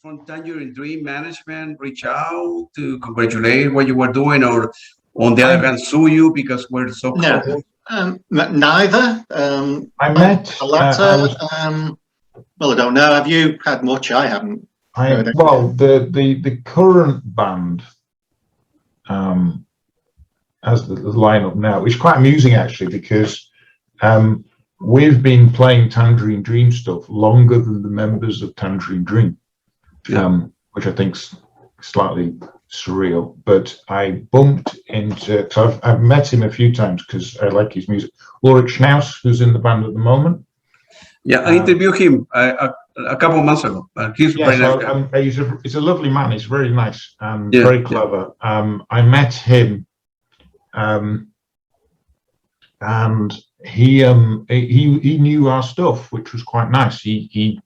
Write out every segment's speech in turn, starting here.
from Tangerine Dream management reach out to congratulate what you were doing, or on the other I hand, sue you because we're so no, close? neither. I met. The I latter. was. Well, I don't know. Have you had much? I haven't heard Well, anything. the current band, as the lineup now, which is quite amusing actually, because we've been playing Tangerine Dream stuff longer than the members of Tangerine Dream, which I think's slightly surreal. But I bumped into, because I've met him a few times because I like his music. Ulrich Schnaus, who's in the band at the moment. Yeah, I interviewed him a couple of months ago. He's Yeah, very nice guy. he's a lovely man. He's very nice and Yeah, very clever. I met him, and he knew our stuff, which was quite nice. I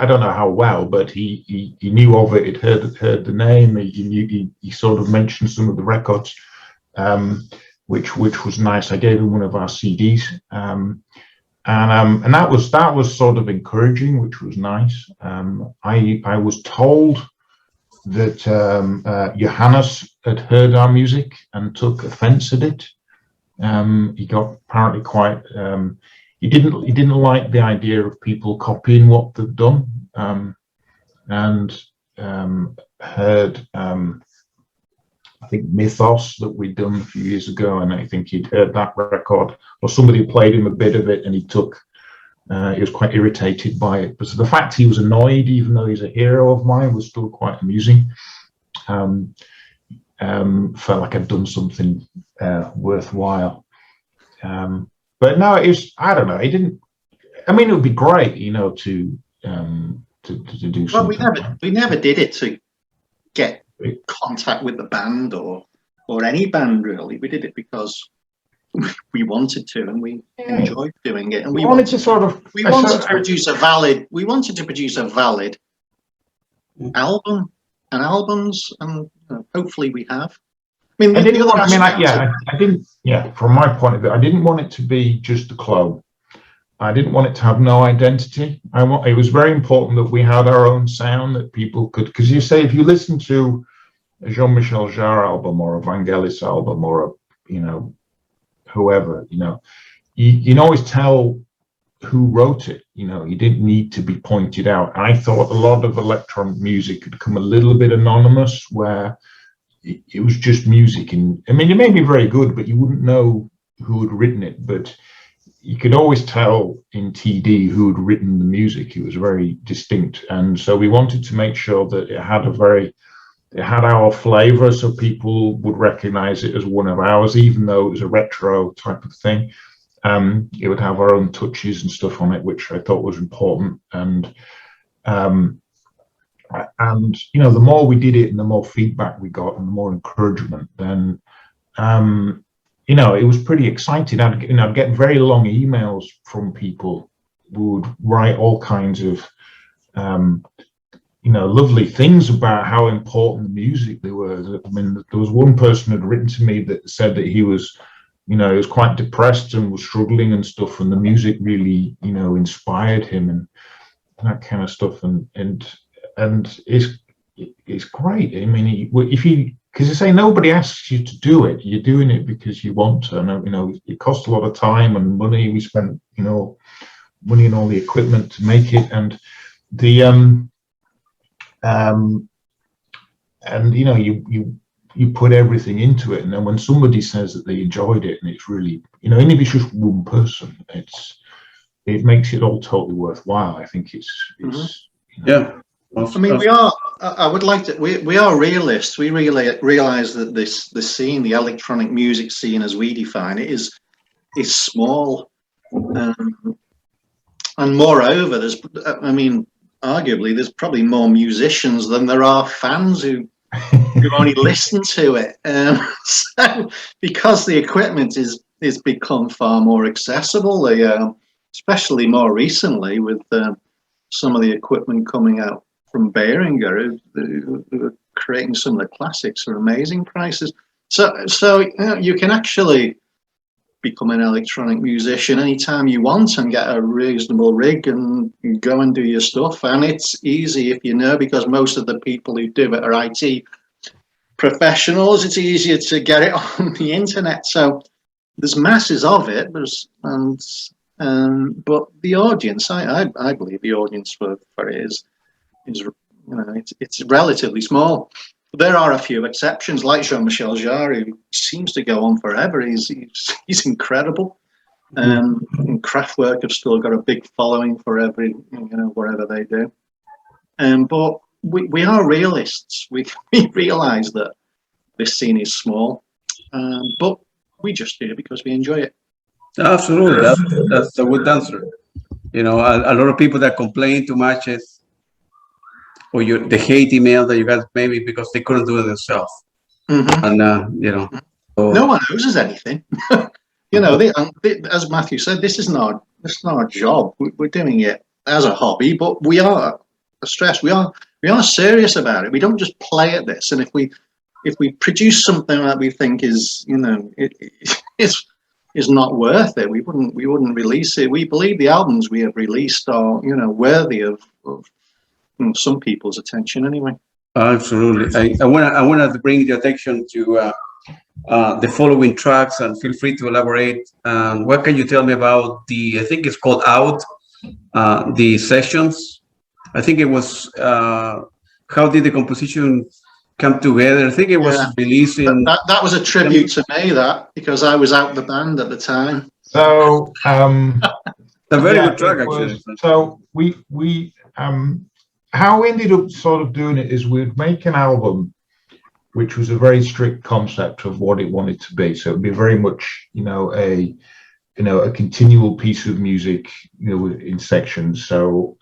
don't know how well, but he knew of it. He'd heard the name. He sort of mentioned some of the records, which was nice. I gave him one of our CDs, and that was sort of encouraging, which was nice. I was told that Johannes had heard our music and took offence at it. He got apparently quite. He didn't like the idea of people copying what they've done, and heard I think Mythos that we'd done a few years ago, and I think he'd heard that record, or somebody played him a bit of it, and he was quite irritated by it. But the fact he was annoyed, even though he's a hero of mine, was still quite amusing. Felt like I'd done something worthwhile. But no, I don't know. It didn't. I mean, it would be great, to do Well, something. we never did it to get contact with the band or any band really. We did it because we wanted to, and we enjoyed doing it. And we wanted to produce a valid album and albums, and hopefully we have. I mean, from my point of view, I didn't want it to be just a clone. I didn't want it to have no identity. It was very important that we had our own sound, that people could, because you say, if you listen to a Jean-Michel Jarre album or a Vangelis album or a, whoever, you can always tell who wrote it. You didn't need to be pointed out. I thought a lot of electronic music had become a little bit anonymous, where it was just music, and I mean, it may be very good, but you wouldn't know who had written it. But you could always tell in TD who had written the music. It was very distinct, and so we wanted to make sure that it had our flavor, so people would recognize it as one of ours, even though it was a retro type of thing. It would have our own touches and stuff on it, which I thought was important. And the more we did it and the more feedback we got and the more encouragement, then it was pretty exciting. I'd get very long emails from people who would write all kinds of lovely things about how important the music they were. I mean, there was one person who had written to me that said that he was quite depressed and was struggling and stuff, and the music really inspired him and that kind of stuff, and it's great. I mean, because you say nobody asks you to do it, you're doing it because you want to. And it costs a lot of time and money. We spent money and all the equipment to make it, and you put everything into it, and then when somebody says that they enjoyed it, and it's really, even if it's just one person, it makes it all totally worthwhile. I think it's yeah. I mean, we are realists. We really realize that the scene, the electronic music scene as we define it, is small, and moreover, arguably there's probably more musicians than there are fans who only listen to it. So because the equipment is become far more accessible, especially more recently with some of the equipment coming out from Behringer, who are creating some of the classics for amazing prices. So you can actually become an electronic musician anytime you want and get a reasonable rig and go and do your stuff. And it's easy if you know, because most of the people who do it are IT professionals. It's easier to get it on the internet. So there's masses of it. But the audience, I believe the audience for it is it's relatively small. There are a few exceptions, like Jean-Michel Jarre, who seems to go on forever. He's incredible. And Kraftwerk have still got a big following for whatever they do. But we are realists. We realise that this scene is small, but we just do it because we enjoy it. Absolutely, that's a good answer. A lot of people that complain too much or the hate email that you got maybe because they couldn't do it themselves. And so, no one owes us anything. As Matthew said, this is not our job. We're doing it as a hobby, but we are stressed. We are serious about it. We don't just play at this. And if we produce something that we think is is not worth it, we wouldn't release it. We believe the albums we have released are worthy of some people's attention anyway. Absolutely. I want to bring the attention to the following tracks, and feel free to elaborate. What can you tell me about I think it's called Out, the sessions? I think it was, how did the composition come together? I think it was released in... That was a tribute to me, because I was out the band at the time. So, a very good track, actually. So we how we ended up sort of doing it is we'd make an album which was a very strict concept of what it wanted to be. So it'd be very much, a continual piece of music, in sections. So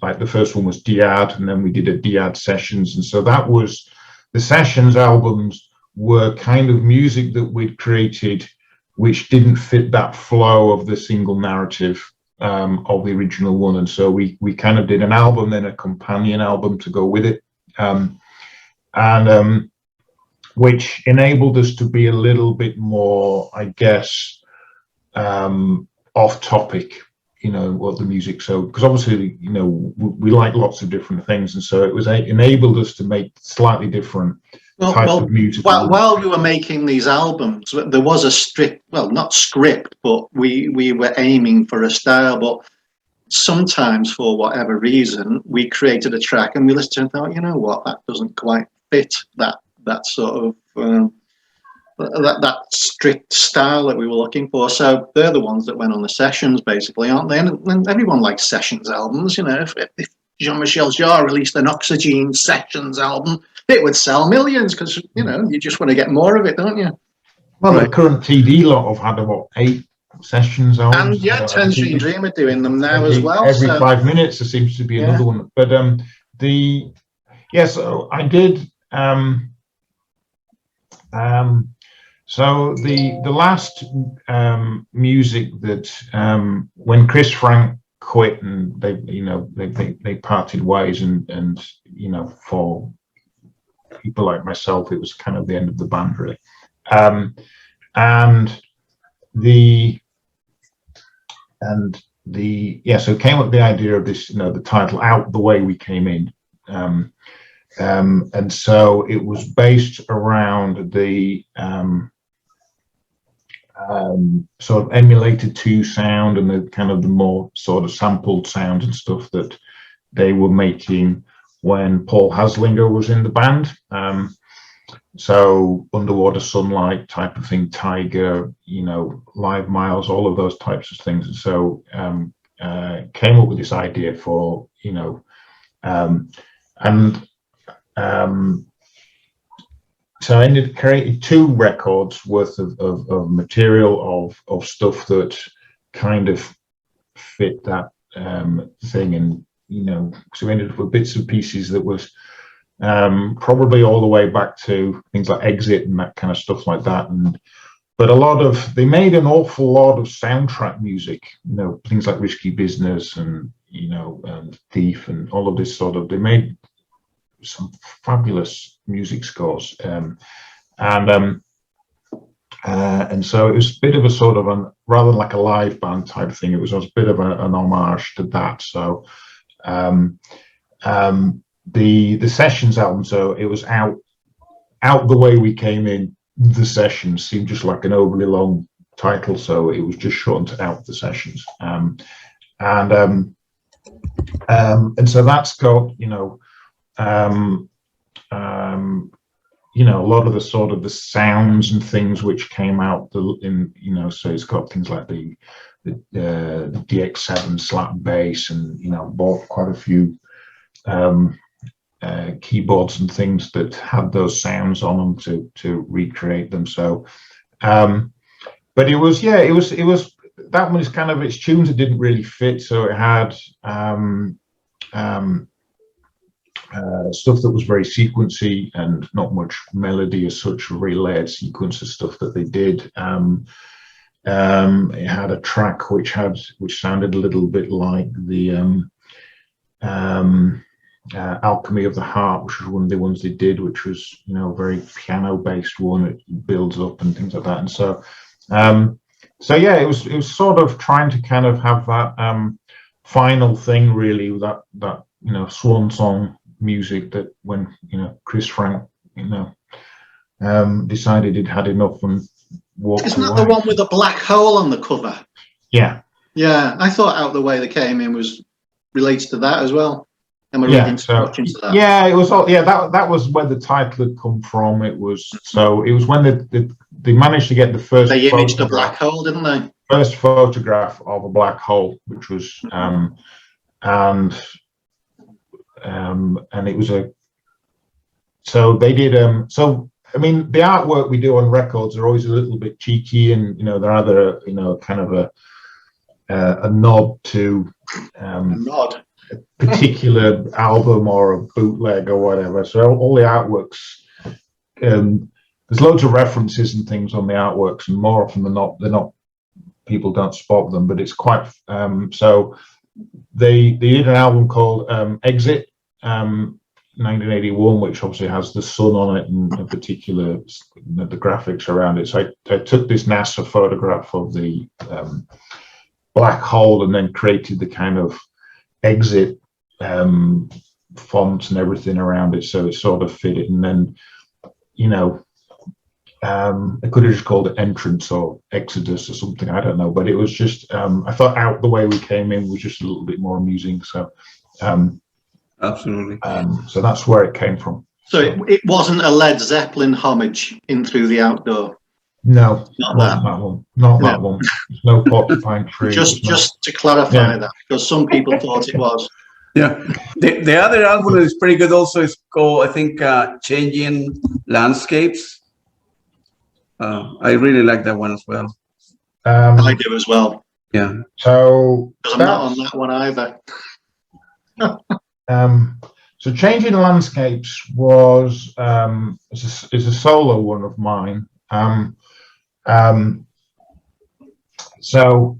like the first one was Diad, and then we did a Diad sessions. And so that was, the sessions albums were kind of music that we'd created, which didn't fit that flow of the single narrative of the original one. And so we kind of did an album, then a companion album to go with it. Which enabled us to be a little bit more, I guess, off topic, what the music. So, because obviously, we like lots of different things. And so it enabled us to make slightly different types of music. While we were making these albums, there was a strict, not script, but we were aiming for a style. But sometimes, for whatever reason, we created a track and we listened and thought, that doesn't quite fit that sort of that strict style that we were looking for. So they're the ones that went on the sessions, basically, aren't they? And everyone likes sessions albums. If Jean-Michel Jarre released an Oxygen sessions album, it would sell millions, because you just want to get more of it, don't you? Well, the current TD lot have had about 8 sessions albums. And Tangerine Dream are doing them now as well. Every 5 minutes there seems to be another one. But so I did. So the last music that when Chris Frank quit and they parted ways, and for people like myself it was kind of the end of the band, really. So came up with the idea of this, the title Out the Way We Came In. And so it was based around the sort of emulated 2 sound and the kind of the more sort of sampled sound and stuff that they were making when Paul Haslinger was in the band. So Underwater Sunlight type of thing, Tiger, Live Miles, all of those types of things. And so came up with this idea for, so I ended up creating 2 records worth of material of stuff that kind of fit that thing, and so we ended up with bits and pieces that was probably all the way back to things like Exit and that kind of stuff like that. But they made an awful lot of soundtrack music, things like Risky Business and and Thief and all of this sort of. They made some fabulous music scores, and and so it was a bit of a sort of rather than like a live band type thing, it was a bit of an homage to that. So the Sessions album, so it was out the way we came in. The Sessions seemed just like an overly long title, so it was just shortened to Out the Sessions. And so that's got, a lot of the sort of the sounds and things which came out in, so it's got things like the DX7 slap bass, and bought quite a few keyboards and things that had those sounds on them to recreate them. So but it was that one is kind of, its tunes that didn't really fit, so it had stuff that was very sequency and not much melody as such, very layered sequence of stuff that they did. It had a track which sounded a little bit like the Alchemy of the Heart, which was one of the ones they did, which was very piano based one. It builds up and things like that. And so yeah, it was sort of trying to kind of have that final thing, really, that swan song music, that when Chris Frank decided he'd had enough and walked Isn't that away. the one with the black hole on the cover? Yeah, I thought Out the Way They Came In was related to that as well. Am I reading too much into that? Yeah, it was all, that was where the title had come from. It was when they managed to get the first, they imaged a black hole, didn't they? First photograph of a black hole, which was and it was so they did so I mean, the artwork we do on records are always a little bit cheeky, and they're either kind of a nod to a particular album or a bootleg or whatever. So all the artworks, there's loads of references and things on the artworks, and more often than not, they're not, people don't spot them, but it's quite so they did an album called Exit 1981, which obviously has the sun on it and a particular the graphics around it. So I took this NASA photograph of the black hole and then created the kind of Exit fonts and everything around it, so it sort of fit it. And then I could have just called it Entrance or Exodus or something, I don't know, but it was just I thought Out the Way We Came In was just a little bit more amusing. So absolutely. So that's where it came from. So it wasn't a Led Zeppelin homage in Through the Outdoor. No, Not that one. Not that one. There's no porcupine tree. Just to clarify that, because some people thought it was. Yeah, the other album is pretty good. Also, is called, I think, Changing Landscapes. I really like that one as well. I do as well. Yeah. So because I'm not on that one either. So Changing Landscapes was is a solo one of mine. So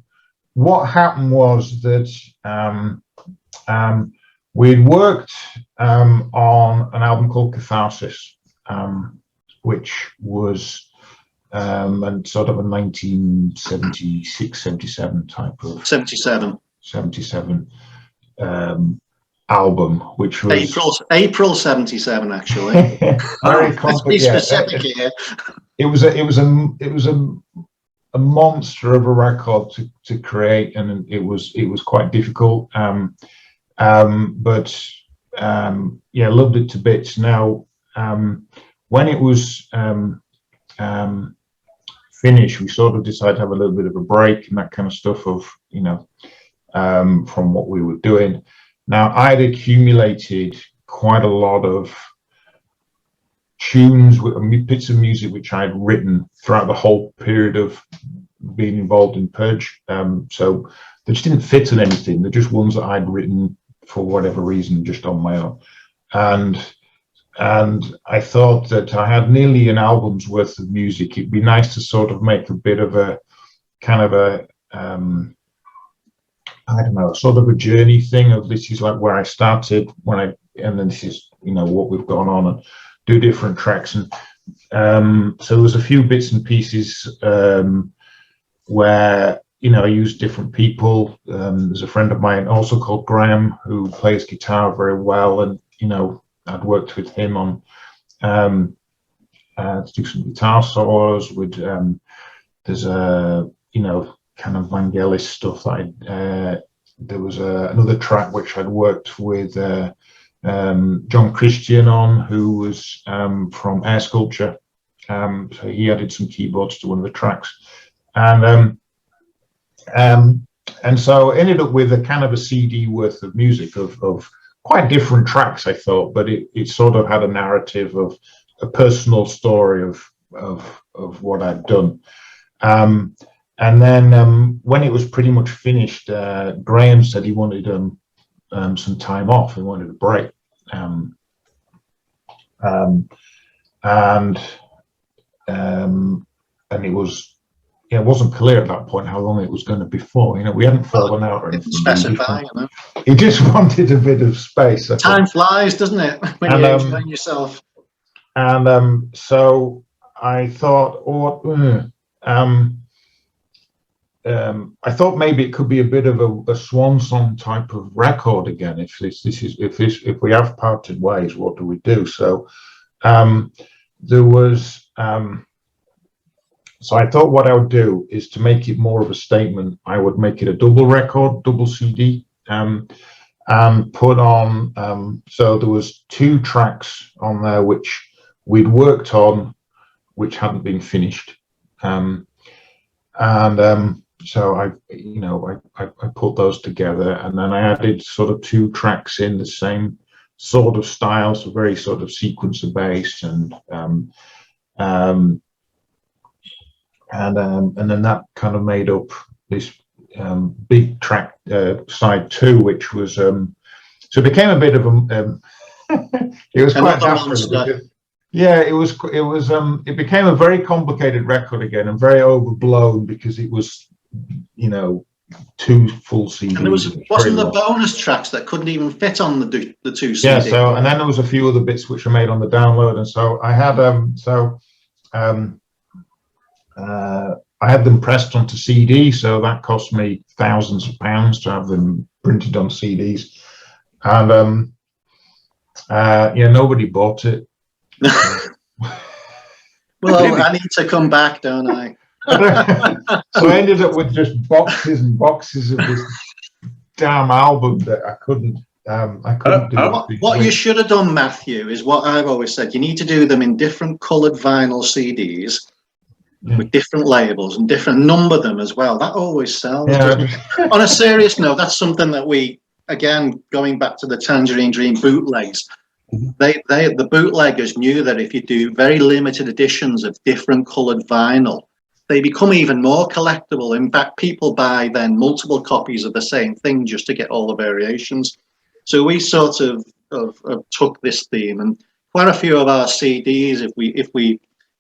what happened was that we'd worked on an album called Catharsis, which was and sort of a 1976, 77 type of 77 album, which was April 77, actually. Very Let's be specific here. It was a monster of a record to create, and it was quite difficult. But loved it to bits. Now, when it was finished, we sort of decided to have a little bit of a break and that kind of stuff from what we were doing. Now, I'd accumulated quite a lot of tunes, bits of music which I'd written throughout the whole period of being involved in Perge. So they just didn't fit on anything. They're just ones that I'd written for whatever reason, just on my own. And I thought that I had nearly an album's worth of music. It'd be nice to sort of make a bit of a kind of a I don't know, sort of a journey thing of this is like where I started and then this is what we've gone on, and do different tracks. so there was a few bits and pieces where, you know, I used different people. There's a friend of mine also called Graham who plays guitar very well, and, you know, I'd worked with him on to do some guitar solos with, there's a, you know, kind of Vangelis stuff that there was another track which I'd worked with John Christian on, who was from Air Sculpture. So he added some keyboards to one of the tracks, and so I ended up with a kind of a CD worth of music of quite different tracks, I thought, but it sort of had a narrative of a personal story of what I'd done. And then when it was pretty much finished, Graham said he wanted some time off. He wanted a break. And it was, yeah, it wasn't clear at that point how long it was going to be for. You know, we hadn't fallen out or anything. Specify, you know. He just wanted a bit of space. Time flies, doesn't it, when you're enjoying yourself? And so I thought, I thought maybe it could be a bit of a swan song type of record again. If we have parted ways, what do we do? So there was. So I thought what I would do is to make it more of a statement. I would make it a double record, double CD, and put on. So there was 2 tracks on there which we'd worked on, which hadn't been finished, so I put those together, and then I added sort of 2 tracks in the same sort of style, so very sort of sequencer based, and then that kind of made up this big track, side 2, which was so it became a bit of a it was quite different. Yeah, it became a very complicated record again, and very overblown, because it was, you know, 2 full CDs. And there wasn't the bonus tracks that couldn't even fit on the 2 CDs. Yeah, so, and then there was a few other bits which were made on the download, and so I had I had them pressed onto CD, so that cost me thousands of pounds to have them printed on CDs, and yeah, nobody bought it. Well, I need to come back, don't I? So I ended up with just boxes and boxes of this damn album that I couldn't do. What you should have done, Matthew, is what I've always said. You need to do them in different coloured vinyl CDs. Yeah. With different labels and number them as well. That always sells. Yeah. On a serious note, that's something that we, again, going back to the Tangerine Dream bootlegs, the bootleggers knew that if you do very limited editions of different coloured vinyl, they become even more collectible. In fact, people buy then multiple copies of the same thing just to get all the variations. So we sort of took this theme, and quite a few of our CDs,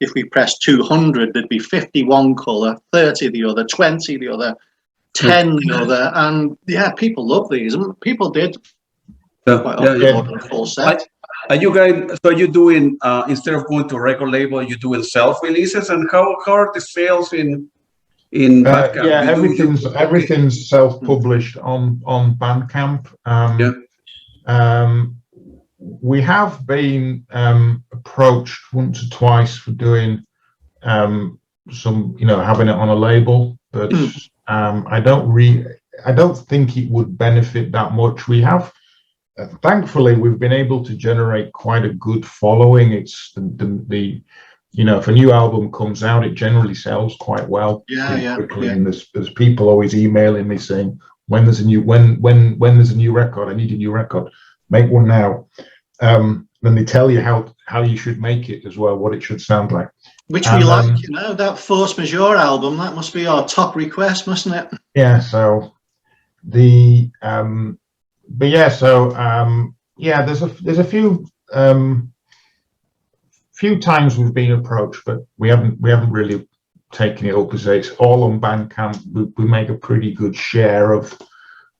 if we press 200, there'd be 51 colour, 30 the other, 20 the other, 10 the other, and yeah, people love these, and people did. Order a full set. Are you guys? So you're doing instead of going to a record label, you're doing self-releases, and how are the sales in Bandcamp? Yeah, everything's self-published on Bandcamp. We have been approached once or twice for doing some, you know, having it on a label, but I don't think it would benefit that much. We have, thankfully, we've been able to generate quite a good following. It's the you know, if a new album comes out, it generally sells quite well. Quickly. And there's people always emailing me saying, when there's a new record, I need a new record. Make one now. Then they tell you how you should make it as well, what it should sound like. Which we like, you know, that Force Majeure album, that must be our top request, mustn't it? Yeah, so there's a few times we've been approached, but we haven't really taken it up, because it's all on Bandcamp. We make a pretty good share of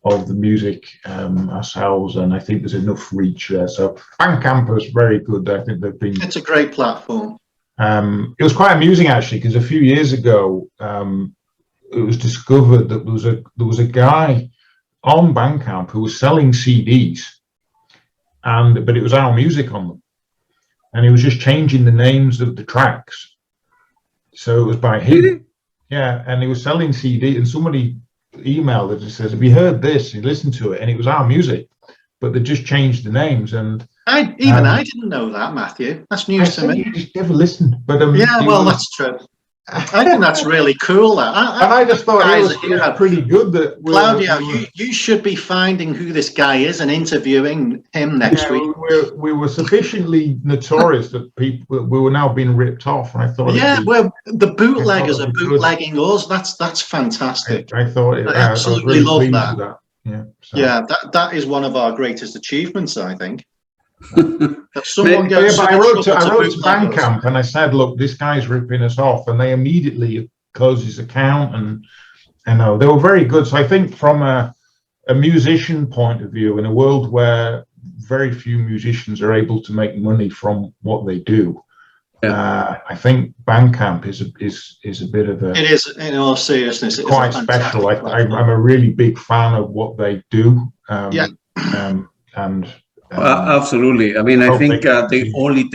the music ourselves, and I think there's enough reach there. So Bandcamp is very good. I think they've been. It's a great platform. it was quite amusing actually, because a few years ago it was discovered that there was a guy on Bandcamp who was selling CDs, but it was our music on them, and he was just changing the names of the tracks, so it was by him. Yeah, and he was selling CD, and somebody emailed it and says, "Have you heard this?" He listened to it, and it was our music, but they just changed the names. And I didn't know that, Matthew. That's news to me. You just never listened, but yeah, well, that's true. I think that's really cool. That and I just thought it was pretty good. That Claudio, you should be finding who this guy is and interviewing him next week. We were sufficiently notorious that we were now being ripped off, and I thought, well, the bootleggers are bootlegging us. That's fantastic. I thought I absolutely love that. Yeah, so. Yeah, that is one of our greatest achievements, I think. I wrote to Bandcamp and I said, look, this guy's ripping us off, and they immediately closed his account, and they were very good. So I think from a musician point of view, in a world where very few musicians are able to make money from what they do, I think Bandcamp is a bit of a. It is, in all seriousness, it's quite special. I'm a really big fan of what they do. Absolutely. I mean, I think they only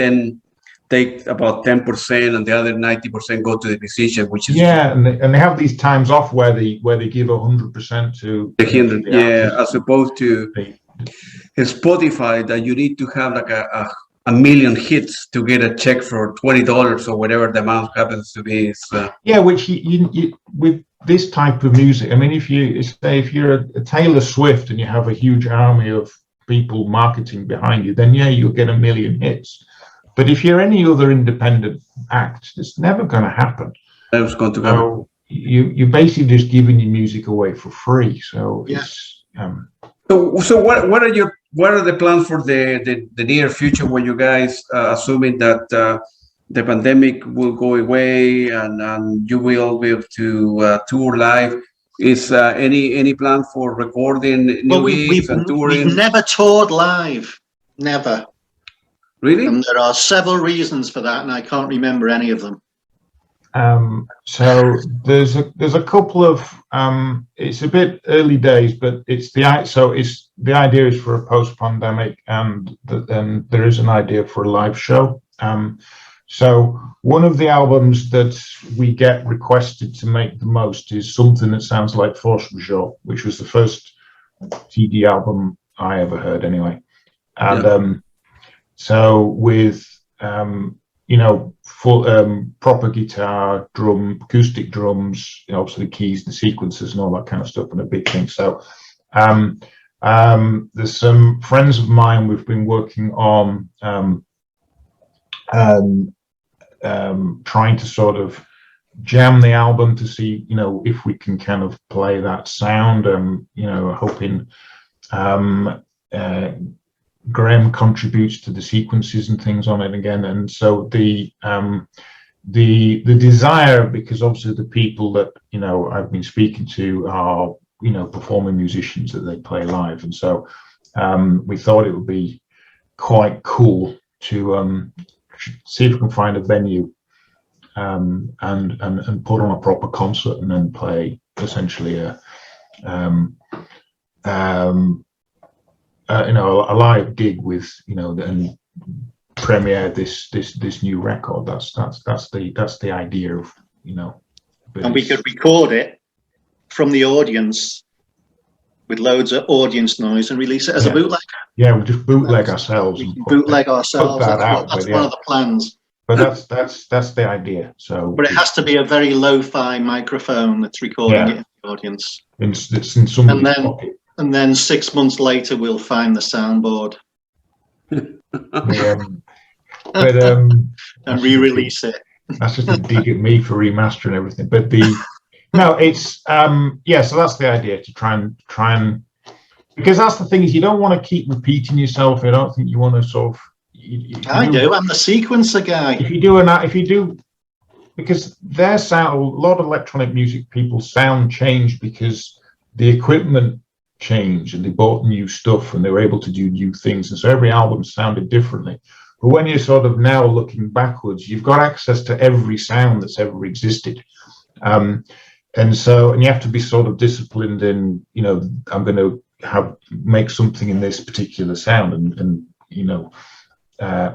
take about 10%, and the other 90% go to the musician, which is and they have these times off where they give 100% to the 100. As opposed to Spotify, that you need to have like a million hits to get a check for $20 or whatever the amount happens to be. Which you with this type of music. I mean, if you're a Taylor Swift and you have a huge army of people marketing behind you, then you'll get a million hits. But if you're any other independent act, it's never going to happen. It's going to happen. You're basically just giving your music away for free. So it's So what are the plans for the near future, when you guys assuming that the pandemic will go away and you will be able to tour live? Is any plan for recording new gigs and touring? We've never toured live, never. Really? And there are several reasons for that, and I can't remember any of them. So there's a couple of it's a bit early days, but the idea is for a post-pandemic, and there is an idea for a live show. So one of the albums that we get requested to make the most is something that sounds like Force Majeure, which was the first CD album I ever heard anyway. And so with full proper guitar, acoustic drums, obviously the keys, the sequences and all that kind of stuff, and a big thing. So there's some friends of mine we've been working on trying to sort of jam the album to see, if we can kind of play that sound. Hoping Graham contributes to the sequences and things on it again. And so the desire, because obviously the people that I've been speaking to are performing musicians that they play live, and so we thought it would be quite cool to see if we can find a venue and put on a proper concert, and then play essentially a live gig with and premiere this new record. That's the idea of and we could record it from the audience with loads of audience noise and release it as a bootleg. Yeah, we just bootleg ourselves. We can bootleg ourselves. That's one of the plans. But that's the idea. So, but it has to be a very lo-fi microphone that's recording it in the audience. It's in somebody's pocket. And then 6 months later, we'll find the soundboard and re-release it. That's just a dig at me for remastering everything. But it's so that's the idea, to try and because that's the thing, is you don't want to keep repeating yourself. I don't think you want to sort of. I'm the sequencer guy. If you do, because their sound, a lot of electronic music people's sound changed because the equipment changed and they bought new stuff and they were able to do new things, and so every album sounded differently. But when you're sort of now looking backwards, you've got access to every sound that's ever existed. And you have to be sort of disciplined in, I'm going to make something in this particular sound and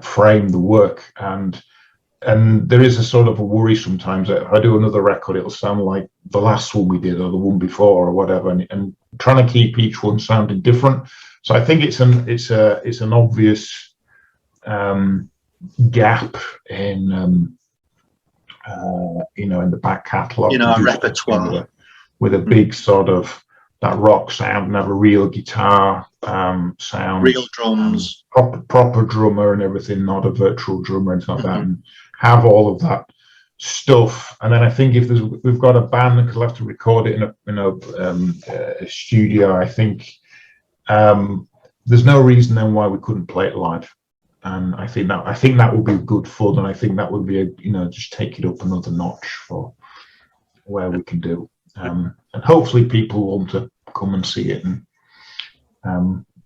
frame the work. And there is a sort of a worry sometimes that if I do another record, it'll sound like the last one we did or the one before or whatever, and trying to keep each one sounding different. So I think it's an obvious gap in in the back catalogue, our repertoire, with a big sort of that rock sound and have a real guitar sound, real drums, proper drummer and everything, not a virtual drummer and stuff like that, and have all of that stuff. And then I think if we've got a band that will have to record it in a studio, I think there's no reason then why we couldn't play it live. And I think that would be good fun, and I think that would be just take it up another notch for where we can do. And hopefully people want to come and see it, and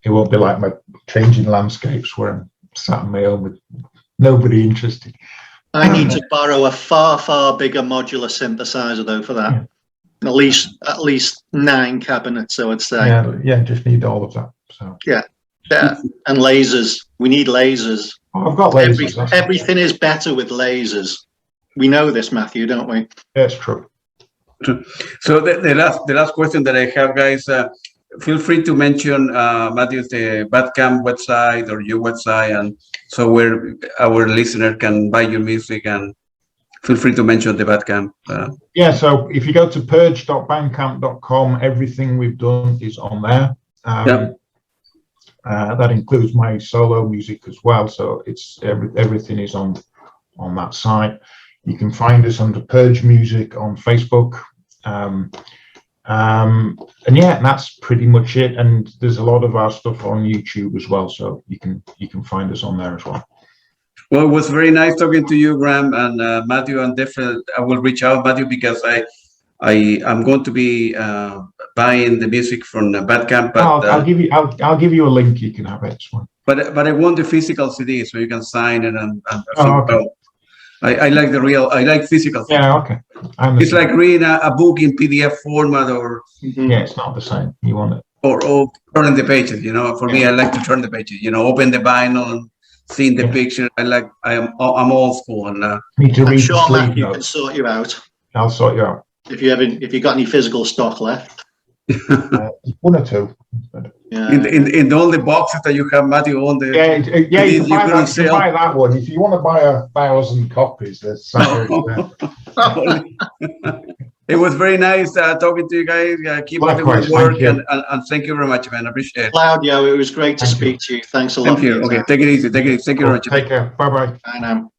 it won't be like my Changing Landscapes where I'm sat in my own with nobody interested. I need to borrow a far bigger modular synthesizer though for that. Yeah. At least 9 cabinets, I would say. Yeah, just need all of that. So yeah, and lasers. We need lasers. Oh, I've got lasers. Everything is better with lasers. We know this, Matthew, don't we? Yeah, it's true. So the last question that I have, guys, feel free to mention Matthew's the Bandcamp website or your website, and so where our listener can buy your music, and feel free to mention the Bandcamp. So if you go to perge.bandcamp.com, everything we've done is on there. That includes my solo music as well. So it's everything is on that site. You can find us under Perge Music on Facebook. And that's pretty much it. And there's a lot of our stuff on YouTube as well. So you can find us on there as well. Well, it was very nice talking to you, Graham, and Matthew. And definitely I will reach out, Matthew, because I'm going to be buying the music from Bandcamp. But I'll give you a link. You can have it. But I want the physical CD so you can sign it and okay. I like physical. Yeah, okay. It's like reading a book in PDF format, or yeah, it's not the same. You want it, or turning the pages. For me, I like to turn the pages. Open the vinyl and seeing the picture. I'm old school, and I'm sure Matthew can sort you out. I'll sort you out. If you got any physical stock left. 1 or 2. Yeah. In all the boxes that you have, Matthew, on the you can buy that one. If you want to buy 1,000 copies, there's It was very nice talking to you guys. Keep up the good work, and thank you very much, man. I appreciate it. Claudio, it was great to speak to you. Thanks a lot. Thank you. Okay, take it easy. Thank you very much. Take care. Bye-bye. Bye now.